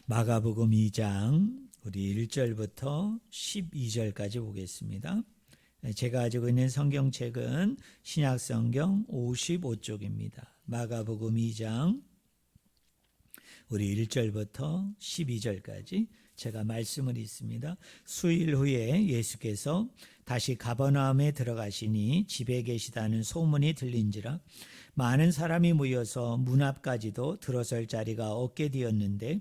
마가복음 2장 우리 1절부터 12절까지 보겠습니다. 제가 가지고 있는 성경책은 신약성경 55쪽입니다. 마가복음 2장 우리 1절부터 12절까지 제가 말씀을 읽습니다. 수일 후에 예수께서 다시 가버나움에 들어가시니 집에 계시다는 소문이 들린지라 많은 사람이 모여서 문 앞까지도 들어설 자리가 없게 되었는데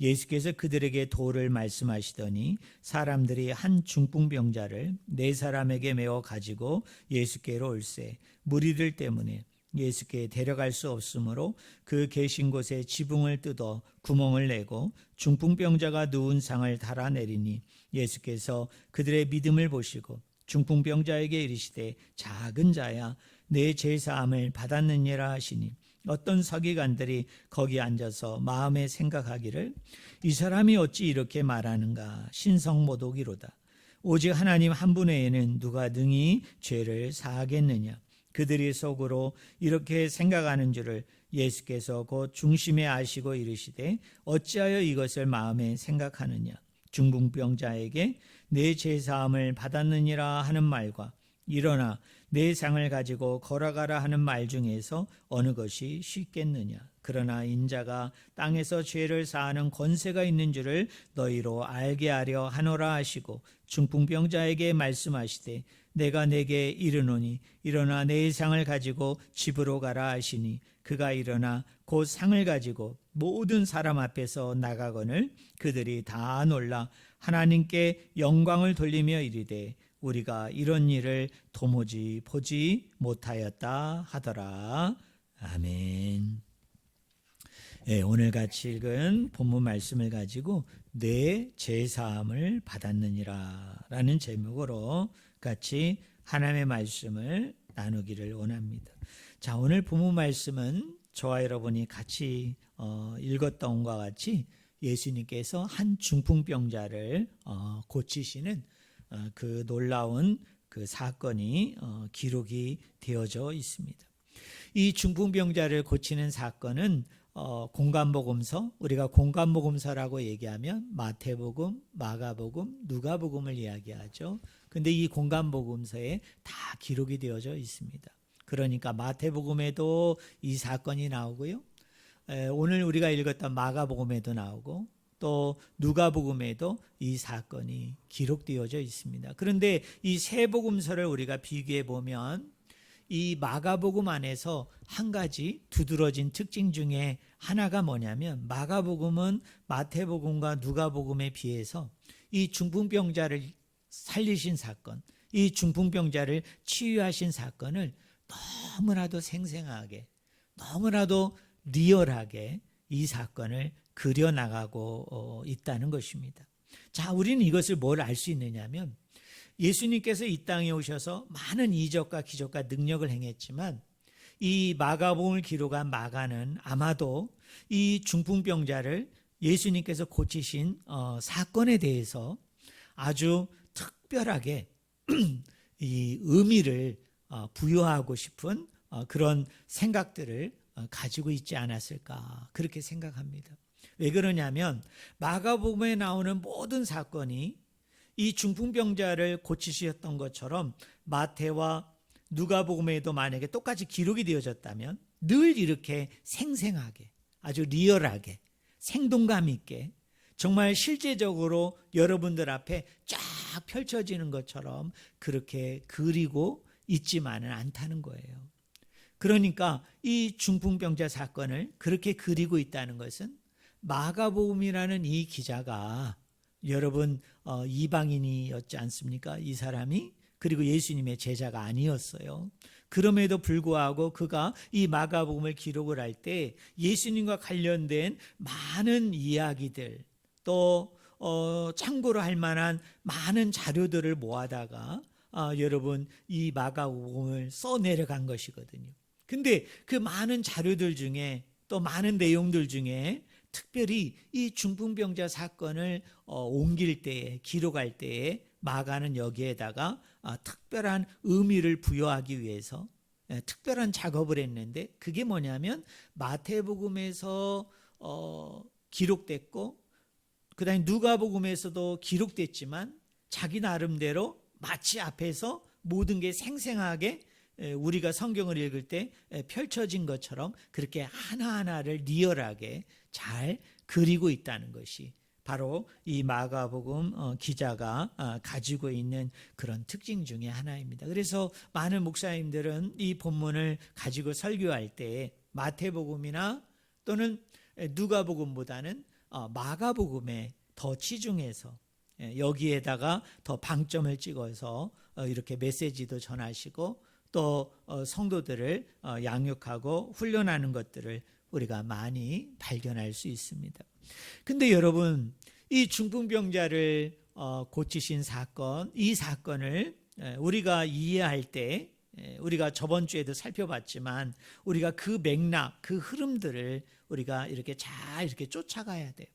예수께서 그들에게 도를 말씀하시더니 사람들이 한 중풍병자를 4사람에게 메어 가지고 예수께로 올세 무리들 때문에 예수께 데려갈 수 없으므로 그 계신 곳에 지붕을 뜯어 구멍을 내고 중풍병자가 누운 상을 달아내리니 예수께서 그들의 믿음을 보시고 중풍병자에게 이르시되 작은 자야 내 죄사함을 받았느니라 하시니 어떤 서기관들이 거기 앉아서 마음에 생각하기를 이 사람이 어찌 이렇게 말하는가 신성모독이로다. 오직 하나님 한 분 외에는 누가 능히 죄를 사하겠느냐. 그들이 속으로 이렇게 생각하는 줄을 예수께서 곧 중심에 아시고 이르시되 어찌하여 이것을 마음에 생각하느냐. 중풍병자에게 내 죄사함을 받았느니라 하는 말과 일어나 내 상을 가지고 걸어가라 하는 말 중에서 어느 것이 쉽겠느냐. 그러나 인자가 땅에서 죄를 사하는 권세가 있는 줄을 너희로 알게 하려 하노라 하시고 중풍병자에게 말씀하시되 내가 내게 이르노니 일어나 내 상을 가지고 집으로 가라 하시니 그가 일어나 곧 상을 가지고 모든 사람 앞에서 나가거늘 그들이 다 놀라 하나님께 영광을 돌리며 이르되 우리가 이런 일을 도무지 보지 못하였다 하더라. 아멘. 네, 오늘 같이 읽은 본문 말씀을 가지고 내 죄사함을 받았느니라 라는 제목으로 같이 하나님의 말씀을 나누기를 원합니다. 자, 오늘 본문 말씀은 저와 여러분이 같이 읽었던 것과 같이 예수님께서 한 중풍병자를 고치시는 그 놀라운 그 사건이 기록이 되어져 있습니다. 이 중풍병자를 고치는 사건은 공관복음서, 우리가 공관복음서라고 얘기하면 마태복음, 마가복음, 누가복음을 이야기하죠. 근데 이 공관복음서에 다 기록이 되어져 있습니다. 그러니까 마태복음에도 이 사건이 나오고요. 오늘 우리가 읽었던 마가복음에도 나오고 또 누가복음에도 이 사건이 기록되어져 있습니다. 그런데 이 세 복음서를 우리가 비교해 보면 이 마가복음 안에서 한 가지 두드러진 특징 중에 하나가 뭐냐면 마가복음은 마태복음과 누가복음에 비해서 이 중풍병자를 살리신 사건, 이 중풍병자를 치유하신 사건을 너무나도 생생하게, 너무나도 리얼하게 이 사건을 그려나가고 있다는 것입니다. 자, 우리는 이것을 뭘 알 수 있느냐면 예수님께서 이 땅에 오셔서 많은 이적과 기적과 능력을 행했지만 이 마가복음을 기록한 마가는 아마도 이 중풍병자를 예수님께서 고치신 사건에 대해서 아주 특별하게 이 의미를 부여하고 싶은 그런 생각들을 가지고 있지 않았을까 그렇게 생각합니다. 왜 그러냐면 마가복음에 나오는 모든 사건이 이 중풍병자를 고치셨던 것처럼 마태와 누가복음에도 만약에 똑같이 기록이 되어졌다면 늘 이렇게 생생하게 아주 리얼하게 생동감 있게 정말 실제적으로 여러분들 앞에 쫙 펼쳐지는 것처럼 그렇게 그리고 있지만은 않다는 거예요. 그러니까 이 중풍병자 사건을 그렇게 그리고 있다는 것은 마가복음이라는 이 기자가 여러분 이방인이었지 않습니까? 이 사람이 그리고 예수님의 제자가 아니었어요. 그럼에도 불구하고 그가 이 마가복음을 기록을 할 때 예수님과 관련된 많은 이야기들 또 참고로 할 만한 많은 자료들을 모아다가 여러분 이 마가복음을 써내려간 것이거든요. 근데 그 많은 자료들 중에 또 많은 내용들 중에 특별히 이 중풍병자 사건을 옮길 때에 기록할 때에 마가는 여기에다가 특별한 의미를 부여하기 위해서 특별한 작업을 했는데 그게 뭐냐면 마태복음에서 기록됐고 그다음에 누가복음에서도 기록됐지만 자기 나름대로 마치 앞에서 모든 게 생생하게 우리가 성경을 읽을 때 펼쳐진 것처럼 그렇게 하나하나를 리얼하게 잘 그리고 있다는 것이 바로 이 마가복음 기자가 가지고 있는 그런 특징 중에 하나입니다. 그래서 많은 목사님들은 이 본문을 가지고 설교할 때 마태복음이나 또는 누가복음보다는 마가복음에 더 치중해서 여기에다가 더 방점을 찍어서 이렇게 메시지도 전하시고 또 성도들을 양육하고 훈련하는 것들을 우리가 많이 발견할 수 있습니다. 근데 여러분, 이 중풍병자를 고치신 사건, 이 사건을 우리가 이해할 때 우리가 저번 주에도 살펴봤지만 우리가 그 맥락, 그 흐름들을 우리가 이렇게 잘 이렇게 쫓아가야 돼요.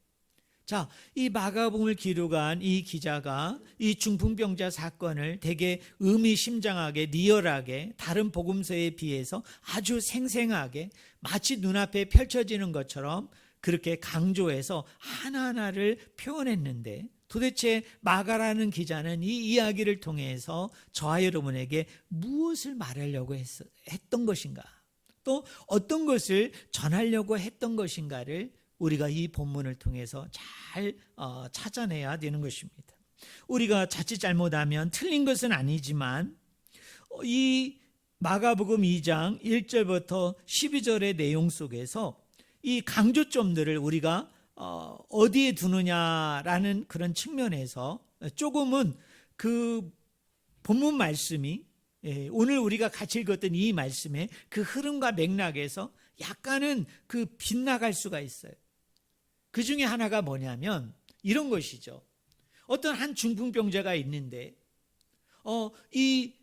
자, 이 마가복음을 기록한 이 기자가 이 중풍병자 사건을 되게 의미심장하게 리얼하게 다른 복음서에 비해서 아주 생생하게 마치 눈앞에 펼쳐지는 것처럼 그렇게 강조해서 하나하나를 표현했는데 도대체 마가라는 기자는 이 이야기를 통해서 저와 여러분에게 무엇을 말하려고 했던 것인가, 또 어떤 것을 전하려고 했던 것인가를 우리가 이 본문을 통해서 잘 찾아내야 되는 것입니다. 우리가 자칫 잘못하면 틀린 것은 아니지만 이 마가복음 2장 1절부터 12절의 내용 속에서 이 강조점들을 우리가 어디에 두느냐라는 그런 측면에서 조금은 그 본문 말씀이 오늘 우리가 같이 읽었던 이 말씀의 그 흐름과 맥락에서 약간은 그 빗나갈 수가 있어요. 그 중에 하나가 뭐냐면 이런 것이죠. 어떤 한 중풍병자가 있는데 이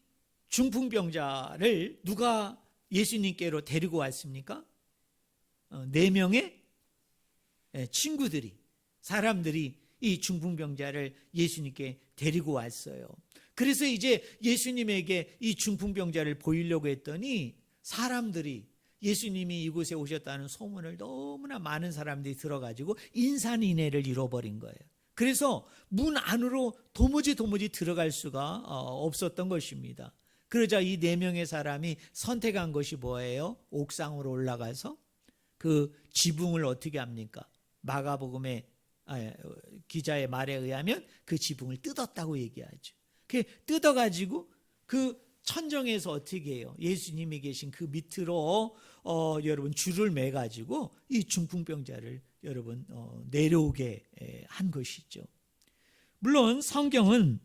중풍병자를 누가 예수님께로 데리고 왔습니까? 4명의 친구들이, 사람들이 이 중풍병자를 예수님께 데리고 왔어요. 그래서 이제 예수님에게 이 중풍병자를 보이려고 했더니 사람들이 예수님이 이곳에 오셨다는 소문을 너무나 많은 사람들이 들어가지고 인산인해를 이뤄버린 거예요. 그래서 문 안으로 도무지 들어갈 수가 없었던 것입니다. 그러자 이 4명의 사람이 선택한 것이 뭐예요? 옥상으로 올라가서 그 지붕을 어떻게 합니까? 마가복음의 기자의 말에 의하면 그 지붕을 뜯었다고 얘기하죠. 그 뜯어가지고 그 천정에서 어떻게 해요? 예수님이 계신 그 밑으로 여러분 줄을 매가지고 이 중풍병자를 여러분 내려오게 한 것이죠. 물론 성경은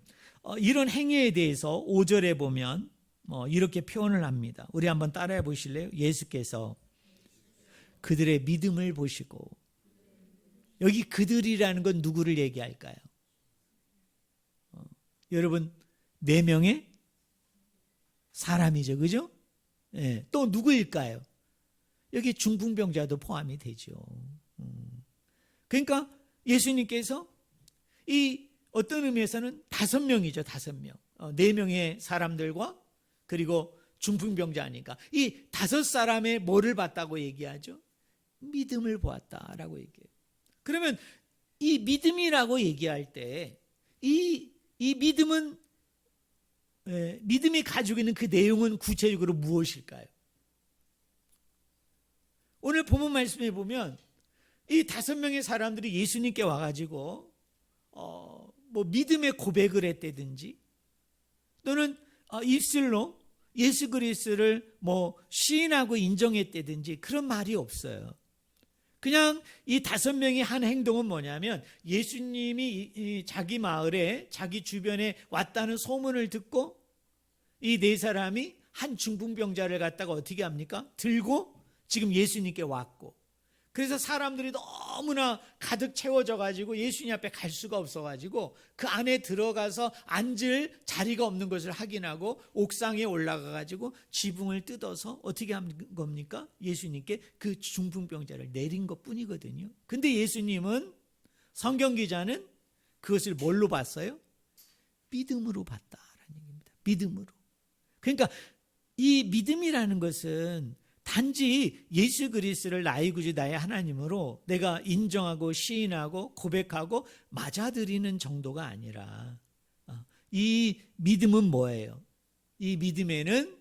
이런 행위에 대해서 5절에 보면 이렇게 표현을 합니다. 우리 한번 따라해 보실래요? 예수께서 그들의 믿음을 보시고, 여기 그들이라는 건 누구를 얘기할까요? 여러분 4명의 사람이죠, 그죠? 예, 또 누구일까요? 여기 중풍병자도 포함이 되죠. 그러니까 예수님께서 이 어떤 의미에서는 5명이죠, 5명. 4명의 사람들과 그리고 중풍병자니까 이 5사람의 뭐를 봤다고 얘기하죠? 믿음을 보았다라고 얘기해요. 그러면 이 믿음이라고 얘기할 때 이 믿음은 믿음이 가지고 있는 그 내용은 구체적으로 무엇일까요? 오늘 본문 말씀에 보면 이 5명의 사람들이 예수님께 와가지고 뭐 믿음의 고백을 했다든지 또는 입술로 예수 그리스도를 뭐 시인하고 인정했다든지 그런 말이 없어요. 그냥 이 5명이 한 행동은 뭐냐면 예수님이 자기 마을에 자기 주변에 왔다는 소문을 듣고 이 4사람이 한 중풍병자를 갖다가 어떻게 합니까? 들고 지금 예수님께 왔고, 그래서 사람들이 너무나 가득 채워져 가지고 예수님 앞에 갈 수가 없어 가지고 그 안에 들어가서 앉을 자리가 없는 것을 확인하고 옥상에 올라가 가지고 지붕을 뜯어서 어떻게 한 겁니까? 예수님께 그 중풍병자를 내린 것뿐이거든요. 근데 예수님은, 성경 기자는 그것을 뭘로 봤어요? 믿음으로 봤다라는 얘기입니다. 믿음으로. 그러니까 이 믿음이라는 것은 단지 예수 그리스도를 나의 구주 나의 하나님으로 내가 인정하고 시인하고 고백하고 맞아들이는 정도가 아니라 이 믿음은 뭐예요? 이 믿음에는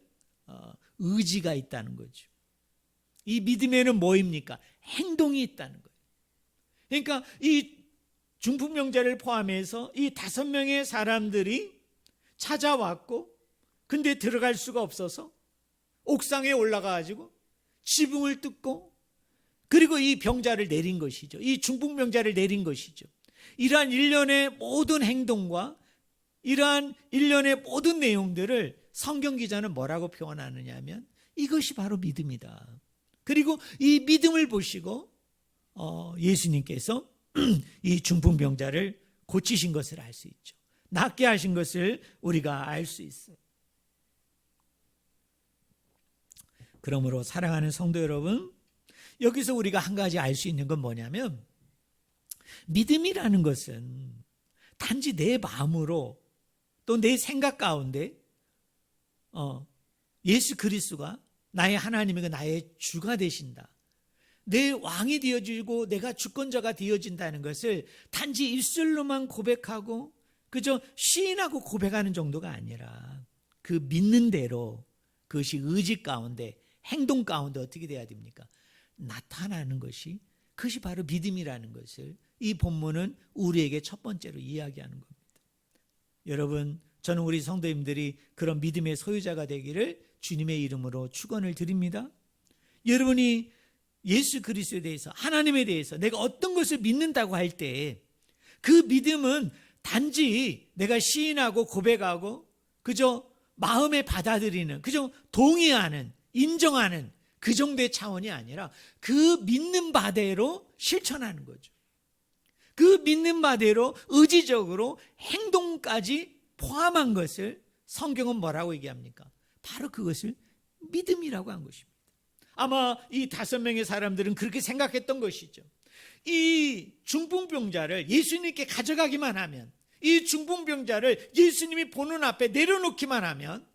의지가 있다는 거죠. 이 믿음에는 뭐입니까? 행동이 있다는 거예요. 그러니까 이 중풍병자를 포함해서 이 5명의 사람들이 찾아왔고 근데 들어갈 수가 없어서 옥상에 올라가가지고 지붕을 뜯고 그리고 이 병자를 내린 것이죠. 이 중풍병자를 내린 것이죠. 이러한 일련의 모든 행동과 이러한 일련의 모든 내용들을 성경 기자는 뭐라고 표현하느냐 하면 이것이 바로 믿음이다. 그리고 이 믿음을 보시고 예수님께서 이 중풍병자를 고치신 것을 알 수 있죠. 낫게 하신 것을 우리가 알 수 있어요. 그러므로 사랑하는 성도 여러분, 여기서 우리가 한 가지 알 수 있는 건 뭐냐면 믿음이라는 것은 단지 내 마음으로 또 내 생각 가운데 예수 그리스도가 나의 하나님이고 나의 주가 되신다. 내 왕이 되어지고 내가 주권자가 되어진다는 것을 단지 입술로만 고백하고 그저 시인하고 고백하는 정도가 아니라 그 믿는 대로 그것이 의지 가운데 행동 가운데 어떻게 돼야 됩니까? 나타나는 것이 그것이 바로 믿음이라는 것을 이 본문은 우리에게 첫 번째로 이야기하는 겁니다. 여러분, 저는 우리 성도님들이 그런 믿음의 소유자가 되기를 주님의 이름으로 축원을 드립니다. 여러분이 예수 그리스도에 대해서 하나님에 대해서 내가 어떤 것을 믿는다고 할 때 그 믿음은 단지 내가 시인하고 고백하고 그저 마음에 받아들이는 그저 동의하는 인정하는 그 정도의 차원이 아니라 그 믿는 바대로 실천하는 거죠. 그 믿는 바대로 의지적으로 행동까지 포함한 것을 성경은 뭐라고 얘기합니까? 바로 그것을 믿음이라고 한 것입니다. 아마 이 5명의 사람들은 그렇게 생각했던 것이죠. 이 중풍병자를 예수님께 가져가기만 하면, 이 중풍병자를 예수님이 보는 앞에 내려놓기만 하면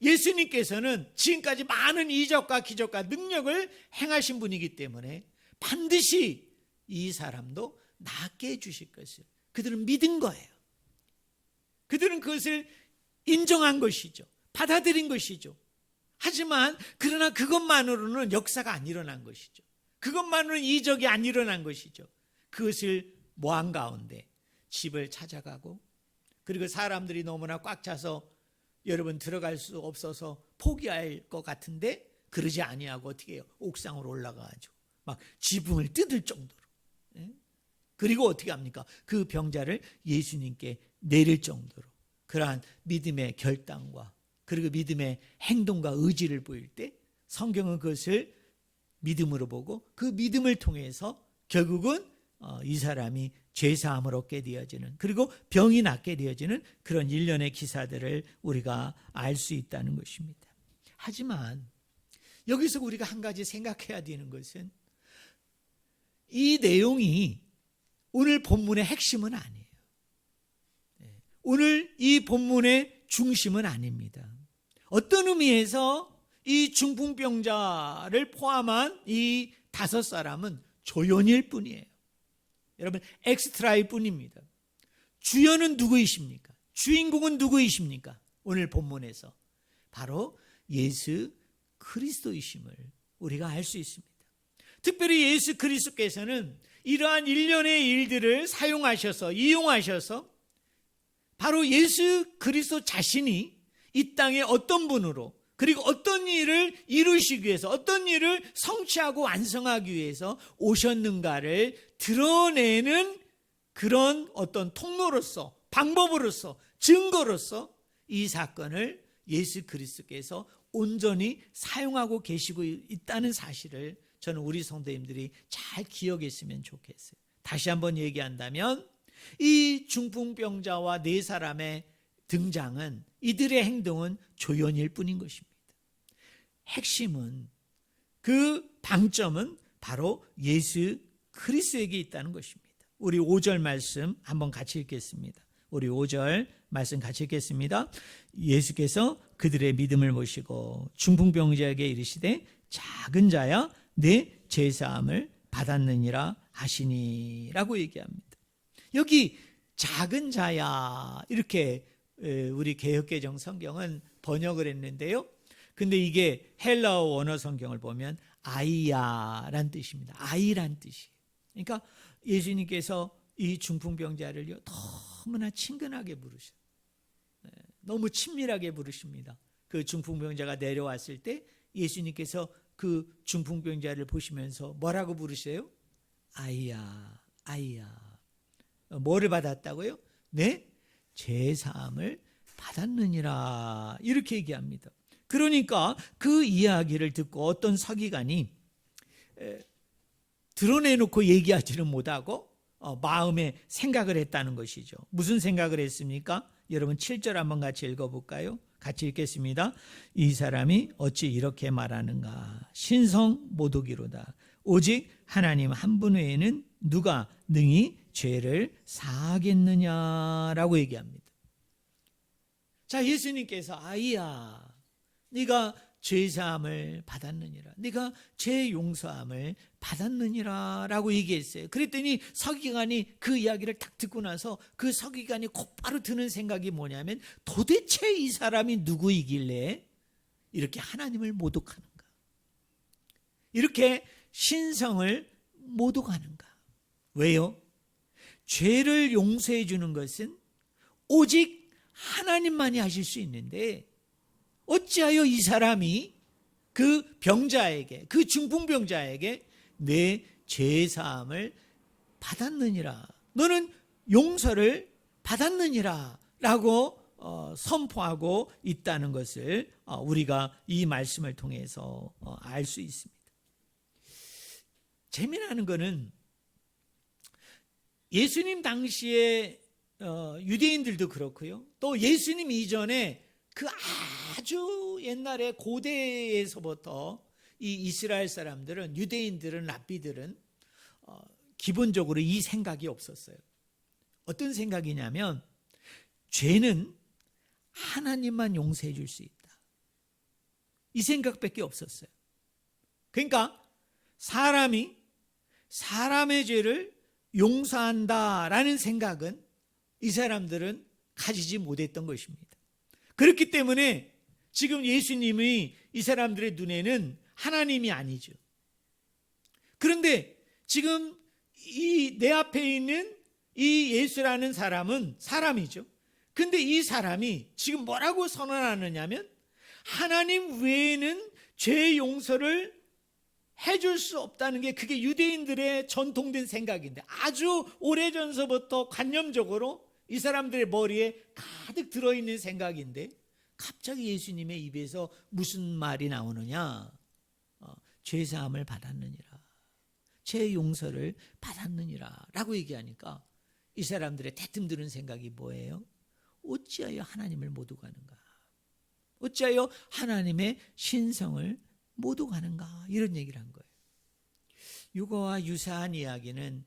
예수님께서는 지금까지 많은 이적과 기적과 능력을 행하신 분이기 때문에 반드시 이 사람도 낫게 해주실 것을 그들은 믿은 거예요. 그들은 그것을 인정한 것이죠. 받아들인 것이죠. 하지만 그러나 그것만으로는 역사가 안 일어난 것이죠. 그것만으로는 이적이 안 일어난 것이죠. 그것을 모한 가운데 집을 찾아가고 그리고 사람들이 너무나 꽉 차서 여러분 들어갈 수 없어서 포기할 것 같은데 그러지 아니하고 어떻게 해요? 옥상으로 올라가가지고 막 지붕을 뜯을 정도로. 그리고 어떻게 합니까? 그 병자를 예수님께 내릴 정도로 그러한 믿음의 결단과 그리고 믿음의 행동과 의지를 보일 때 성경은 그것을 믿음으로 보고 그 믿음을 통해서 결국은 이 사람이 죄사함을 얻게 되어지는 그리고 병이 낫게 되어지는 그런 일련의 기사들을 우리가 알 수 있다는 것입니다. 하지만 여기서 우리가 한 가지 생각해야 되는 것은 이 내용이 오늘 본문의 핵심은 아니에요. 오늘 이 본문의 중심은 아닙니다. 어떤 의미에서 이 중풍병자를 포함한 이 5사람은 조연일 뿐이에요. 여러분, 엑스트라일 뿐입니다. 주연은 누구이십니까? 주인공은 누구이십니까? 오늘 본문에서 바로 예수 그리스도이심을 우리가 알 수 있습니다. 특별히 예수 그리스도께서는 이러한 일련의 일들을 사용하셔서 이용하셔서 바로 예수 그리스도 자신이 이 땅에 어떤 분으로 그리고 어떤 일을 이루시기 위해서 어떤 일을 성취하고 완성하기 위해서 오셨는가를 드러내는 그런 어떤 통로로서 방법으로서 증거로서 이 사건을 예수 그리스도께서 온전히 사용하고 계시고 있다는 사실을 저는 우리 성도님들이 잘 기억했으면 좋겠어요. 다시 한번 얘기한다면 이 중풍병자와 4사람의 등장은 이들의 행동은 조연일 뿐인 것입니다. 핵심은 그 방점은 바로 예수 그리스도에게 있다는 것입니다. 우리 5절 말씀 한번 같이 읽겠습니다. 우리 5절 말씀 같이 읽겠습니다. 예수께서 그들의 믿음을 보시고 중풍병자에게 이르시되 작은 자야 내 죄사함을 받았느니라 하시니라고 얘기합니다. 여기 작은 자야 이렇게 우리 개역개정 성경은 번역을 했는데요. 근데 이게 헬라어 원어 성경을 보면 아이야란 뜻입니다. 아이란 뜻이에요. 그러니까 예수님께서 이 중풍병자를요 너무나 친근하게 부르셔요. 너무 친밀하게 부르십니다. 그 중풍병자가 내려왔을 때 예수님께서 그 중풍병자를 보시면서 뭐라고 부르셔요? 아이야, 아이야. 뭐를 받았다고요? 네? 죄사함을 받았느니라 이렇게 얘기합니다. 그러니까 그 이야기를 듣고 어떤 서기관이 드러내놓고 얘기하지는 못하고 마음에 생각을 했다는 것이죠. 무슨 생각을 했습니까? 여러분 7절 한번 같이 읽어볼까요? 같이 읽겠습니다. 이 사람이 어찌 이렇게 말하는가? 신성 모독이로다. 오직 하나님 한 분 외에는 누가 능히 죄를 사하겠느냐라고 얘기합니다. 자, 예수님께서 아이야 네가 죄사함을 받았느니라, 네가 죄 용서함을 받았느니라 라고 얘기했어요. 그랬더니 서기관이 그 이야기를 딱 듣고 나서 그 서기관이 곧바로 드는 생각이 뭐냐면 도대체 이 사람이 누구이길래 이렇게 하나님을 모독하는가, 이렇게 신성을 모독하는가. 왜요? 죄를 용서해 주는 것은 오직 하나님만이 하실 수 있는데 어찌하여 이 사람이 그 병자에게, 그 중풍병자에게 내 죄사함을 받았느니라, 너는 용서를 받았느니라 라고 선포하고 있다는 것을 우리가 이 말씀을 통해서 알 수 있습니다. 재미나는 것은 예수님 당시에 유대인들도 그렇고요, 또 예수님 이전에 그 아주 옛날에 고대에서부터 이 이스라엘 사람들은, 유대인들은, 랍비들은 기본적으로 이 생각이 없었어요. 어떤 생각이냐면 죄는 하나님만 용서해 줄 수 있다, 이 생각밖에 없었어요. 그러니까 사람이 사람의 죄를 용서한다라는 생각은 이 사람들은 가지지 못했던 것입니다. 그렇기 때문에 지금 예수님이 이 사람들의 눈에는 하나님이 아니죠. 그런데 지금 이 내 앞에 있는 이 예수라는 사람은 사람이죠. 근데 이 사람이 지금 뭐라고 선언하느냐면 하나님 외에는 죄 용서를 해줄 수 없다는 게, 그게 유대인들의 전통된 생각인데 아주 오래전서부터 관념적으로 이 사람들의 머리에 가득 들어있는 생각인데 갑자기 예수님의 입에서 무슨 말이 나오느냐? 죄사함을 받았느니라, 죄 용서를 받았느니라 라고 얘기하니까 이 사람들의 대뜸 드는 생각이 뭐예요? 어찌하여 하나님을 모독하는가? 어찌하여 하나님의 신성을 모독하는가? 이런 얘기를 한 거예요. 이거와 유사한 이야기는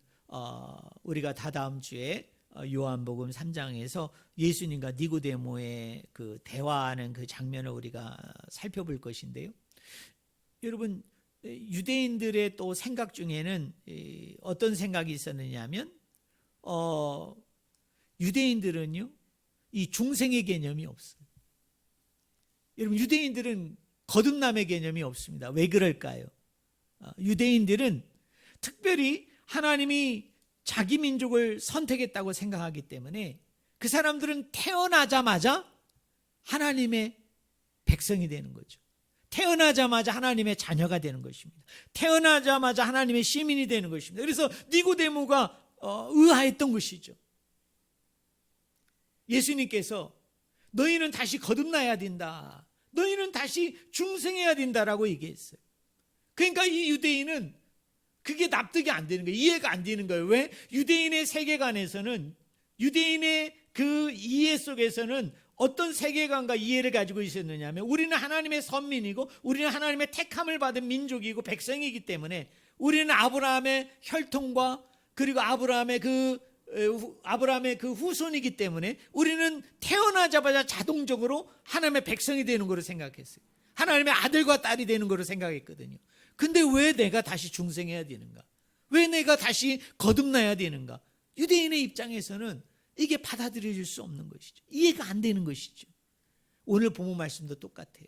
우리가 다다음 주에 요한복음 3장에서 예수님과 니고데모의 그 대화하는 그 장면을 우리가 살펴볼 것인데요. 여러분, 유대인들의 또 생각 중에는 어떤 생각이 있었느냐면 유대인들은요 이 중생의 개념이 없어요. 여러분, 유대인들은 거듭남의 개념이 없습니다. 왜 그럴까요? 유대인들은 특별히 하나님이 자기 민족을 선택했다고 생각하기 때문에 그 사람들은 태어나자마자 하나님의 백성이 되는 거죠. 태어나자마자 하나님의 자녀가 되는 것입니다. 태어나자마자 하나님의 시민이 되는 것입니다. 그래서 니고데모가 의아했던 것이죠. 예수님께서 너희는 다시 거듭나야 된다, 너희는 다시 중생해야 된다라고 얘기했어요. 그러니까 이 유대인은 그게 납득이 안 되는 거예요. 이해가 안 되는 거예요. 왜? 유대인의 세계관에서는, 유대인의 그 이해 속에서는 어떤 세계관과 이해를 가지고 있었느냐 하면 우리는 하나님의 선민이고 우리는 하나님의 택함을 받은 민족이고 백성이기 때문에 우리는 아브라함의 혈통과 그리고 아브라함의 그 후손이기 때문에 우리는 태어나자마자 자동적으로 하나님의 백성이 되는 거로 생각했어요. 하나님의 아들과 딸이 되는 거로 생각했거든요. 근데 왜 내가 다시 중생해야 되는가? 왜 내가 다시 거듭나야 되는가? 유대인의 입장에서는 이게 받아들여질 수 없는 것이죠. 이해가 안 되는 것이죠. 오늘 본문 말씀도 똑같아요.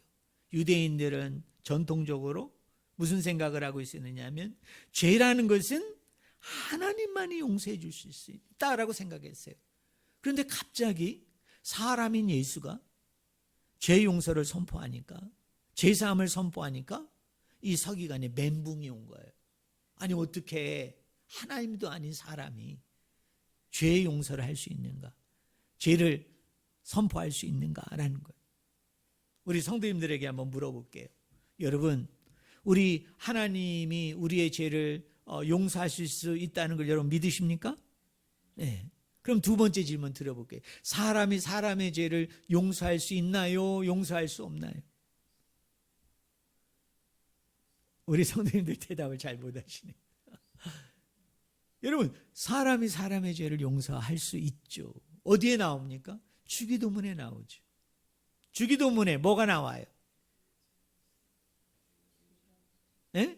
유대인들은 전통적으로 무슨 생각을 하고 있었느냐 하면 죄라는 것은 하나님만이 용서해 줄 수 있다라고 생각했어요. 그런데 갑자기 사람인 예수가 죄 용서를 선포하니까, 죄 사함을 선포하니까 이 서기관에 멘붕이 온 거예요. 아니 어떻게 하나님도 아닌 사람이 죄 용서를 할 수 있는가? 죄를 선포할 수 있는가라는 거예요. 우리 성도님들에게 한번 물어볼게요. 여러분, 우리 하나님이 우리의 죄를 용서하실 수 있다는 걸 여러분 믿으십니까? 네. 그럼 두 번째 질문 드려볼게요. 사람이 사람의 죄를 용서할 수 있나요? 용서할 수 없나요? 우리 성도님들 대답을 잘 못하시네요. 여러분, 사람이 사람의 죄를 용서할 수 있죠. 어디에 나옵니까? 주기도문에 나오죠. 주기도문에 뭐가 나와요? 예?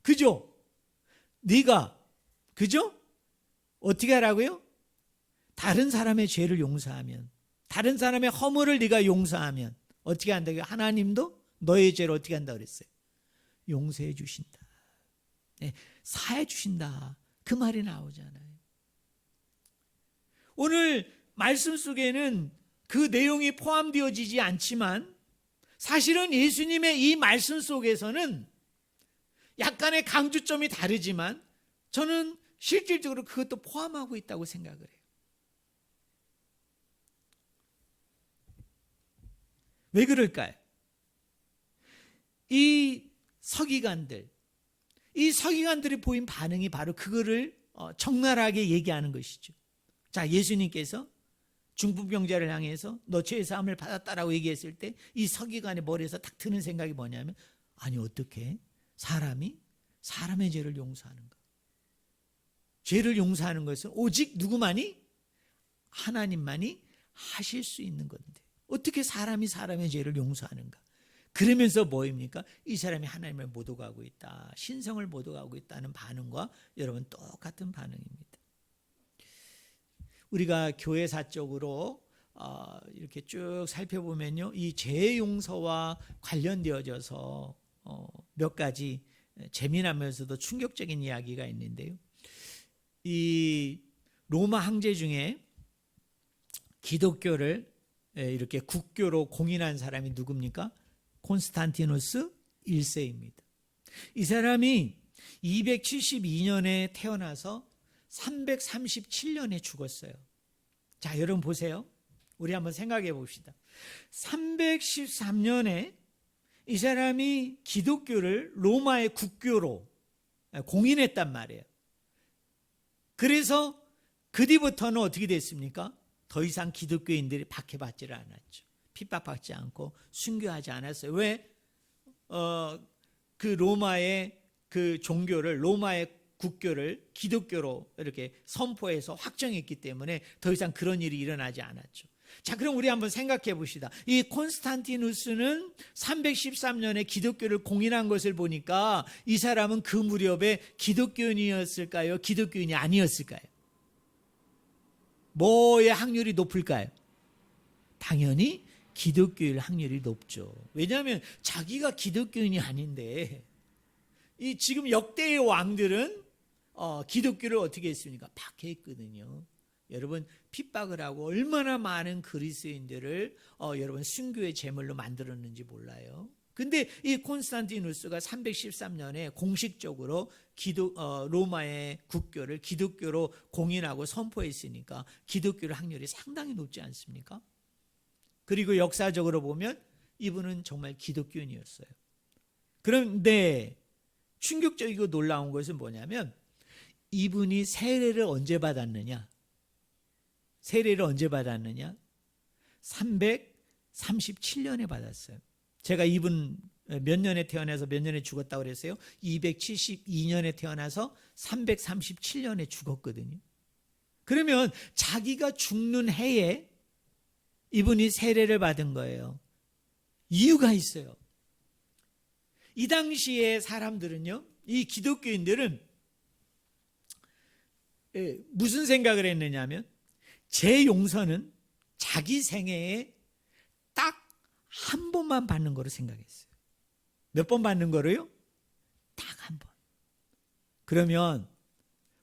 그죠? 네가 그죠? 어떻게 하라고요? 다른 사람의 죄를 용서하면, 다른 사람의 허물을 네가 용서하면 어떻게 한다고요? 하나님도 너의 죄를 어떻게 한다고 그랬어요? 용서해 주신다. 네, 사해 주신다. 그 말이 나오잖아요. 오늘 말씀 속에는 그 내용이 포함되어지지 않지만 사실은 예수님의 이 말씀 속에서는 약간의 강조점이 다르지만 저는 실질적으로 그것도 포함하고 있다고 생각을 해요. 왜 그럴까요? 이 서기관들이 보인 반응이 바로 그거를 적나라하게 얘기하는 것이죠. 자, 예수님께서 중풍병자를 향해서 너 죄의 사함을 받았다라고 얘기했을 때 이 서기관의 머리에서 딱 드는 생각이 뭐냐면, 아니 어떻게 사람이 사람의 죄를 용서하는가? 죄를 용서하는 것은 오직 누구만이? 하나님만이 하실 수 있는 건데 어떻게 사람이 사람의 죄를 용서하는가? 그러면서 뭐입니까? 이 사람이 하나님을 모독하고 있다, 신성을 모독하고 있다는 반응과 여러분 똑같은 반응입니다. 우리가 교회사적으로 이렇게 쭉 살펴보면요, 이 죄 용서와 관련되어져서 몇 가지 재미나면서도 충격적인 이야기가 있는데요. 이 로마 황제 중에 기독교를 이렇게 국교로 공인한 사람이 누굽니까? 콘스탄티누스 1세입니다. 이 사람이 272년에 태어나서 337년에 죽었어요. 자, 여러분 보세요. 우리 한번 생각해 봅시다. 313년에 이 사람이 기독교를 로마의 국교로 공인했단 말이에요. 그래서 그 뒤부터는 어떻게 됐습니까? 더 이상 기독교인들이 박해받지를 않았죠. 핍박받지 않고 순교하지 않았어요. 왜? 그 로마의 그 종교를, 로마의 국교를 기독교로 이렇게 선포해서 확정했기 때문에 더 이상 그런 일이 일어나지 않았죠. 자, 그럼 우리 한번 생각해 봅시다. 이 콘스탄티누스는 313년에 기독교를 공인한 것을 보니까 이 사람은 그 무렵에 기독교인이었을까요? 기독교인이 아니었을까요? 뭐의 확률이 높을까요? 당연히 기독교일 확률이 높죠. 왜냐하면 자기가 기독교인이 아닌데 이 지금 역대의 왕들은 기독교를 어떻게 했습니까? 박해했거든요. 여러분 핍박을 하고 얼마나 많은 그리스도인들을 여러분 순교의 제물로 만들었는지 몰라요. 근데 이 콘스탄티누스가 313년에 공식적으로 로마의 국교를 기독교로 공인하고 선포했으니까 기독교의 확률이 상당히 높지 않습니까? 그리고 역사적으로 보면 이분은 정말 기독교인이었어요. 그런데 충격적이고 놀라운 것은 뭐냐면 이분이 세례를 언제 받았느냐? 세례를 언제 받았느냐? 337년에 받았어요. 제가 이분 몇 년에 태어나서 몇 년에 죽었다고 그랬어요? 272년에 태어나서 337년에 죽었거든요. 그러면 자기가 죽는 해에 이분이 세례를 받은 거예요. 이유가 있어요. 이 당시에 사람들은요, 이 기독교인들은 무슨 생각을 했느냐면 제 용서는 자기 생애에 딱 한 번만 받는 거로 생각했어요. 몇 번 받는 거로요? 딱 한 번. 그러면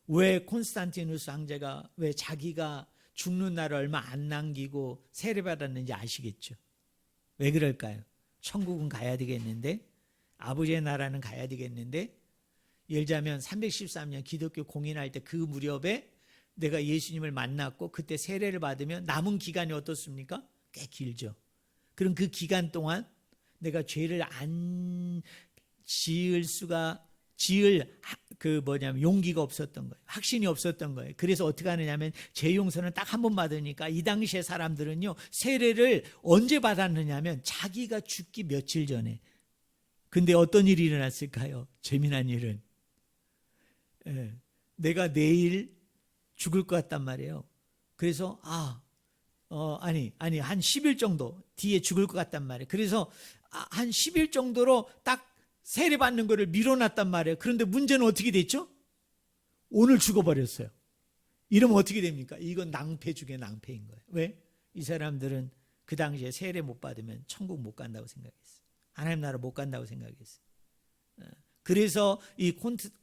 왜 콘스탄티누스 황제가 왜 자기가 죽는 날을 얼마 안 남기고 세례받았는지 아시겠죠? 왜 그럴까요? 천국은 가야 되겠는데, 아버지의 나라는 가야 되겠는데, 예를 들자면 313년 기독교 공인할 때 그 무렵에 내가 예수님을 만났고 그때 세례를 받으면 남은 기간이 어떻습니까? 꽤 길죠. 그럼 그 기간 동안 내가 죄를 안 지을 용기가 없었던 거예요. 확신이 없었던 거예요. 그래서 어떻게 하느냐면 죄 용서는 딱 한 번 받으니까 이 당시의 사람들은요, 세례를 언제 받았느냐면 자기가 죽기 며칠 전에. 근데 어떤 일이 일어났을까요? 재미난 일은 내가 내일 죽을 것 같단 말이에요. 그래서 한 10일 정도 뒤에 죽을 것 같단 말이에요. 그래서 한 10일 정도로 딱 세례 받는 거를 미뤄놨단 말이에요. 그런데 문제는 어떻게 됐죠? 오늘 죽어버렸어요. 이러면 어떻게 됩니까? 이건 낭패 중에 낭패인 거예요. 왜? 이 사람들은 그 당시에 세례 못 받으면 천국 못 간다고 생각했어요. 하나님 나라 못 간다고 생각했어요. 그래서 이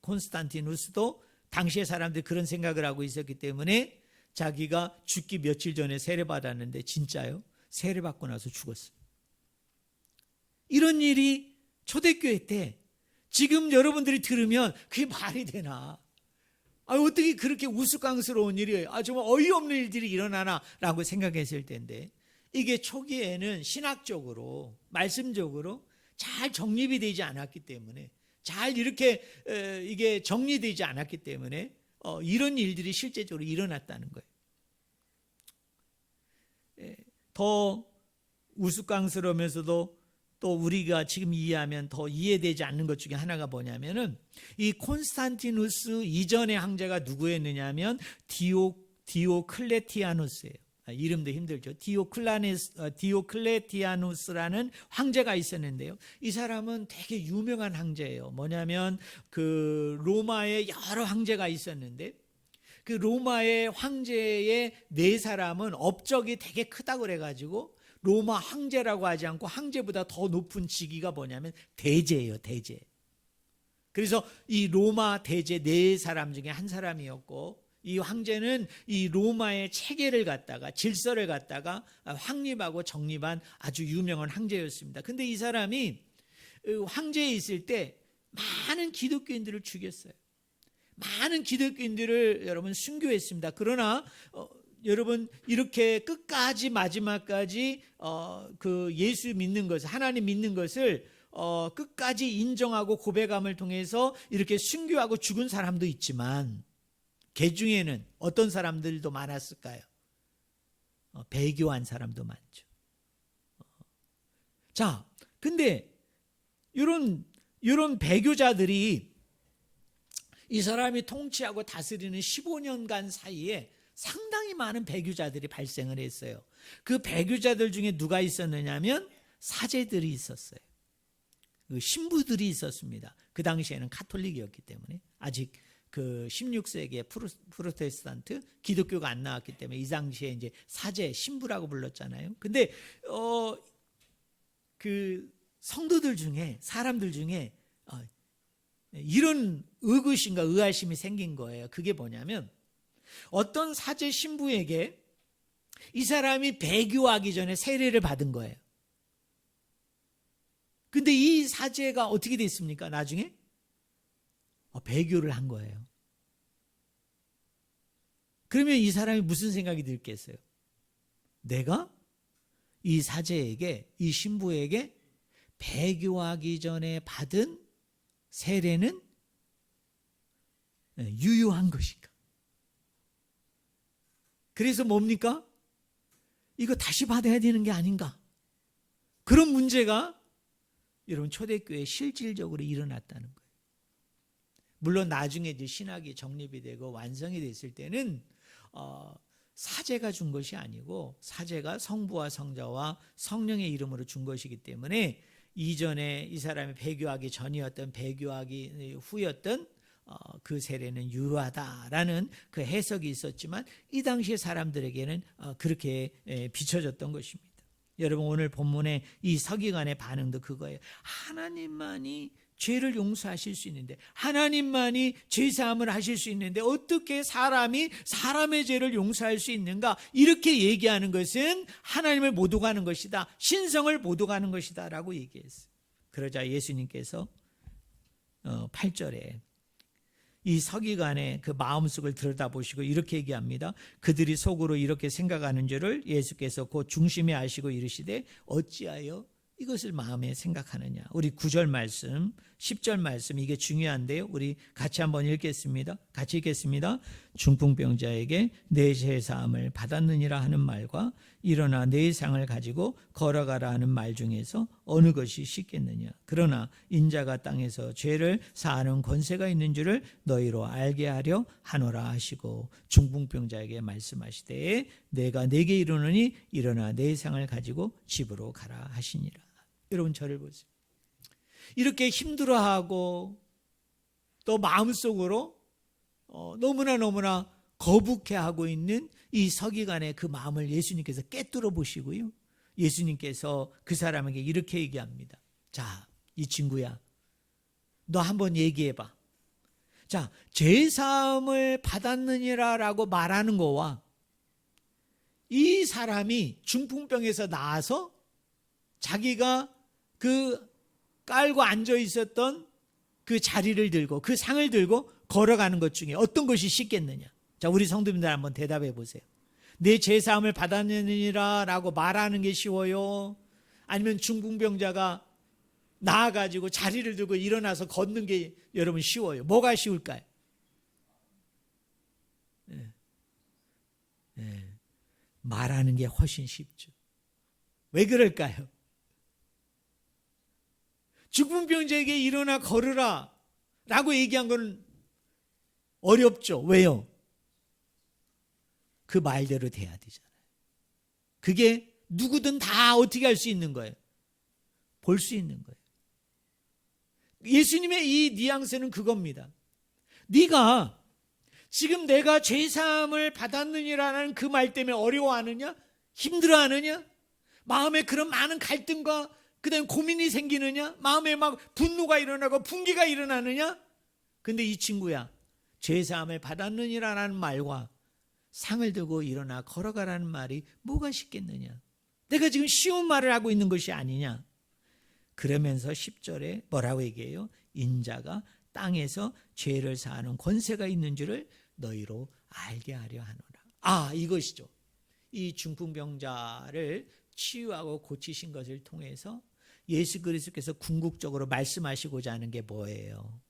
콘스탄티누스도 당시의 사람들이 그런 생각을 하고 있었기 때문에 자기가 죽기 며칠 전에 세례 받았는데 진짜요? 세례 받고 나서 죽었어요. 이런 일이 초대교회 때 지금 여러분들이 들으면 그게 말이 되나? 어떻게 그렇게 우스꽝스러운 일이 정말 어이없는 일들이 일어나나라고 생각했을 텐데, 이게 초기에는 신학적으로 말씀적으로 잘 정립이 되지 않았기 때문에, 잘 이렇게 이게 정리되지 않았기 때문에 이런 일들이 실제적으로 일어났다는 거예요. 더 우스꽝스러우면서도 또 우리가 지금 이해하면 더 이해되지 않는 것 중에 하나가 뭐냐면은, 이 콘스탄티누스 이전의 황제가 누구였느냐면 디오클레티아누스예요. 이름도 힘들죠. 디오클레티아누스라는 황제가 있었는데요. 이 사람은 되게 유명한 황제예요. 뭐냐면 그 로마에 여러 황제가 있었는데, 그 로마의 황제의 4사람은 업적이 되게 크다고 그래가지고 로마 황제라고 하지 않고 황제보다 더 높은 직위가 뭐냐면 대제예요. 대제. 그래서 이 로마 대제 4사람 중에 한 사람이었고, 이 황제는 이 로마의 체계를 갖다가, 질서를 갖다가 확립하고 정립한 아주 유명한 황제였습니다. 근데 이 사람이 황제에 있을 때 많은 기독교인들을 죽였어요. 많은 기독교인들을 여러분 순교했습니다. 그러나 여러분 이렇게 끝까지 마지막까지 그 예수 믿는 것을, 하나님 믿는 것을 끝까지 인정하고 고백함을 통해서 이렇게 순교하고 죽은 사람도 있지만, 그 중에는 어떤 사람들도 많았을까요? 배교한 사람도 많죠. 자, 근데 이런 배교자들이 이 사람이 통치하고 다스리는 15년간 사이에 상당히 많은 배교자들이 발생을 했어요. 그 배교자들 중에 누가 있었느냐면 사제들이 있었어요. 그 신부들이 있었습니다. 그 당시에는 카톨릭이었기 때문에, 아직 그 16세기에 프로테스탄트 기독교가 안 나왔기 때문에 이 당시에 이제 사제, 신부라고 불렀잖아요. 근데 그 성도들 중에, 사람들 중에 이런 의구심과 의아심이 생긴 거예요. 그게 뭐냐면, 어떤 사제 신부에게 이 사람이 배교하기 전에 세례를 받은 거예요. 근데 이 사제가 어떻게 됐습니까? 나중에 배교를 한 거예요. 그러면 이 사람이 무슨 생각이 들겠어요? 내가 이 사제에게, 이 신부에게 배교하기 전에 받은 세례는 유효한 것인가? 그래서 뭡니까? 이거 다시 받아야 되는 게 아닌가? 그런 문제가 여러분 초대교회에 실질적으로 일어났다는 거예요. 물론 나중에 이제 신학이 정립이 되고 완성이 됐을 때는 사제가 준 것이 아니고 사제가 성부와 성자와 성령의 이름으로 준 것이기 때문에 이전에 이 사람이 배교하기 전이었던 배교하기 후였던 그 세례는 유효하다라는 그 해석이 있었지만 이 당시의 사람들에게는 그렇게 비춰졌던 것입니다. 여러분 오늘 본문의 이 서기관의 반응도 그거예요. 하나님만이 죄를 용서하실 수 있는데 하나님만이 죄사함을 하실 수 있는데 어떻게 사람이 사람의 죄를 용서할 수 있는가? 이렇게 얘기하는 것은 하나님을 못 오가는 것이다. 신성을 못 오가는 것이다 라고 얘기했어요. 그러자 예수님께서 8절에 이 서기관의 그 마음속을 들여다보시고 이렇게 얘기합니다. 그들이 속으로 이렇게 생각하는 줄을 예수께서 곧 중심에 아시고 이르시되 어찌하여 이것을 마음에 생각하느냐. 우리 9절 말씀 10절 말씀 이게 중요한데요. 우리 같이 한번 읽겠습니다. 같이 읽겠습니다. 중풍병자에게 내 죄사함을 받았느니라 하는 말과 일어나 내 상을 가지고 걸어가라 하는 말 중에서 어느 것이 쉽겠느냐. 그러나 인자가 땅에서 죄를 사하는 권세가 있는 줄을 너희로 알게 하려 하노라 하시고 중풍병자에게 말씀하시되 내가 내게 이르노니 일어나 내 상을 가지고 집으로 가라 하시니라. 여러분 저를 보세요. 이렇게 힘들어하고 또 마음속으로 너무나 거북해하고 있는 이 서기관의 그 마음을 예수님께서 꿰뚫어 보시고요. 예수님께서 그 사람에게 이렇게 얘기합니다. 자, 이 친구야, 너 한번 얘기해봐. 자, 죄사함을 받았느니라라고 말하는 거와 이 사람이 중풍병에서 나와서 자기가 그 깔고 앉아 있었던 그 자리를 들고 그 상을 들고 걸어가는 것 중에 어떤 것이 쉽겠느냐. 자, 우리 성도님들 한번 대답해 보세요. 내 죄사함을 받았느니라 라고 말하는 게 쉬워요? 아니면 중풍병자가 나와가지고 자리를 들고 일어나서 걷는 게 여러분 쉬워요? 뭐가 쉬울까요? 말하는 게 훨씬 쉽죠. 왜 그럴까요? 중풍병자에게 일어나 걸으라 라고 얘기한 건 어렵죠. 왜요? 그 말대로 돼야 되잖아요. 그게 누구든 다 어떻게 할 수 있는 거예요? 볼 수 있는 거예요. 예수님의 이 뉘앙스는 그겁니다. 네가 지금 내가 죄사함을 받았느니라는 그 말 때문에 어려워하느냐? 힘들어하느냐? 마음에 그런 많은 갈등과 그다음에 고민이 생기느냐? 마음에 막 분노가 일어나고 분기가 일어나느냐? 근데 이 친구야, 죄사함을 받았느니라는 말과 상을 들고 일어나 걸어가라는 말이 뭐가 쉽겠느냐? 내가 지금 쉬운 말을 하고 있는 것이 아니냐? 그러면서 10절에 뭐라고 얘기해요? 인자가 땅에서 죄를 사하는 권세가 있는 줄을 너희로 알게 하려 하노라. 이것이죠. 이 중풍병자를 치유하고 고치신 것을 통해서 예수 그리스도께서 궁극적으로 말씀하시고자 하는 게 뭐예요?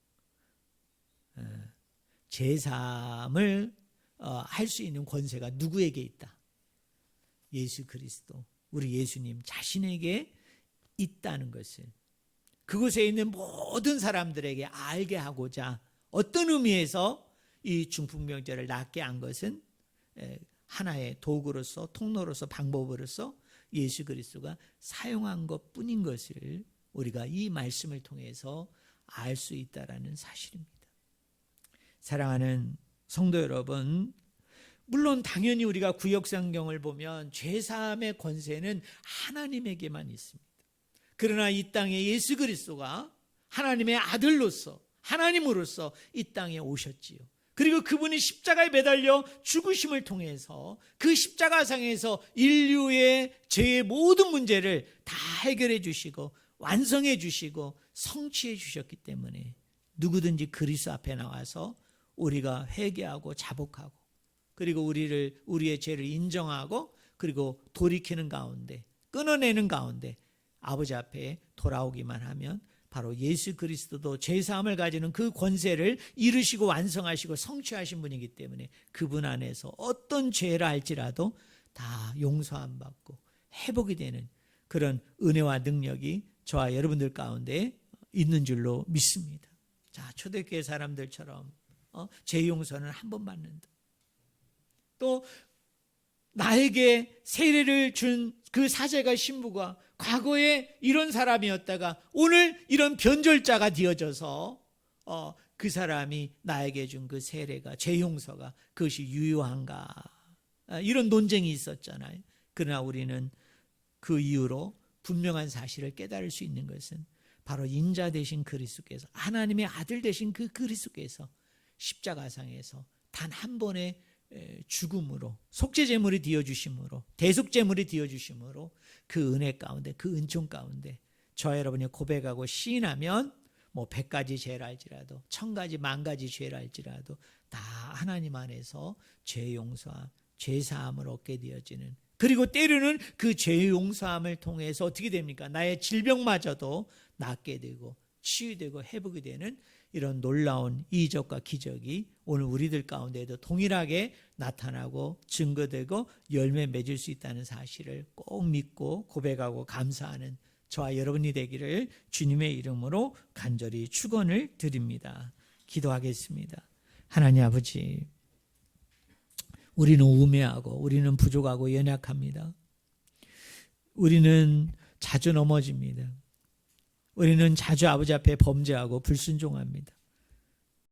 제사함을 할 수 있는 권세가 누구에게 있다? 예수 그리스도, 우리 예수님 자신에게 있다는 것을 그곳에 있는 모든 사람들에게 알게 하고자 어떤 의미에서 이 중풍병자를 낫게 한 것은 하나의 도구로서 통로로서 방법으로서 예수 그리스도가 사용한 것뿐인 것을 우리가 이 말씀을 통해서 알 수 있다라는 사실입니다. 사랑하는 성도 여러분, 물론 당연히 우리가 구역성경을 보면 죄사함의 권세는 하나님에게만 있습니다. 그러나 이 땅에 예수 그리스도가 하나님의 아들로서 하나님으로서 이 땅에 오셨지요. 그리고 그분이 십자가에 매달려 죽으심을 통해서 그 십자가상에서 인류의 죄의 모든 문제를 다 해결해 주시고 완성해 주시고 성취해 주셨기 때문에 누구든지 그리스도 앞에 나와서 우리가 회개하고 자복하고 그리고 우리의 죄를 인정하고 그리고 돌이키는 가운데 끊어내는 가운데 아버지 앞에 돌아오기만 하면 바로 예수 그리스도도 죄사함을 가지는 그 권세를 이루시고 완성하시고 성취하신 분이기 때문에 그분 안에서 어떤 죄라 할지라도 다 용서함 받고 회복이 되는 그런 은혜와 능력이 저와 여러분들 가운데 있는 줄로 믿습니다. 자, 초대교회 사람들처럼 죄 용서는 한 번 받는다. 또 나에게 세례를 준 그 사제가 신부가 과거에 이런 사람이었다가 오늘 이런 변절자가 되어져서 그 사람이 나에게 준 그 세례가, 죄 용서가 그것이 유효한가, 이런 논쟁이 있었잖아요. 그러나 우리는 그 이후로 분명한 사실을 깨달을 수 있는 것은 바로 인자 되신 그리스도께서, 하나님의 아들 되신 그 그리스도께서 십자가상에서 단 한 번의 죽음으로, 속죄제물이 되어주심으로, 대속제물이 되어주심으로 그 은혜 가운데, 그 은총 가운데 저와 여러분이 고백하고 시인하면 100가지 죄를 알지라도 1000가지 만가지 죄를 알지라도 다 하나님 안에서 죄 용서함, 죄 사함을 얻게 되어지는, 그리고 때로는 그 죄 용서함을 통해서 어떻게 됩니까? 나의 질병마저도 낫게 되고 치유되고 회복이 되는 이런 놀라운 이적과 기적이 오늘 우리들 가운데도 동일하게 나타나고 증거되고 열매 맺을 수 있다는 사실을 꼭 믿고 고백하고 감사하는 저와 여러분이 되기를 주님의 이름으로 간절히 축원을 드립니다. 기도하겠습니다. 하나님 아버지, 우리는 우매하고 우리는 부족하고 연약합니다. 우리는 자주 넘어집니다. 우리는 자주 아버지 앞에 범죄하고 불순종합니다.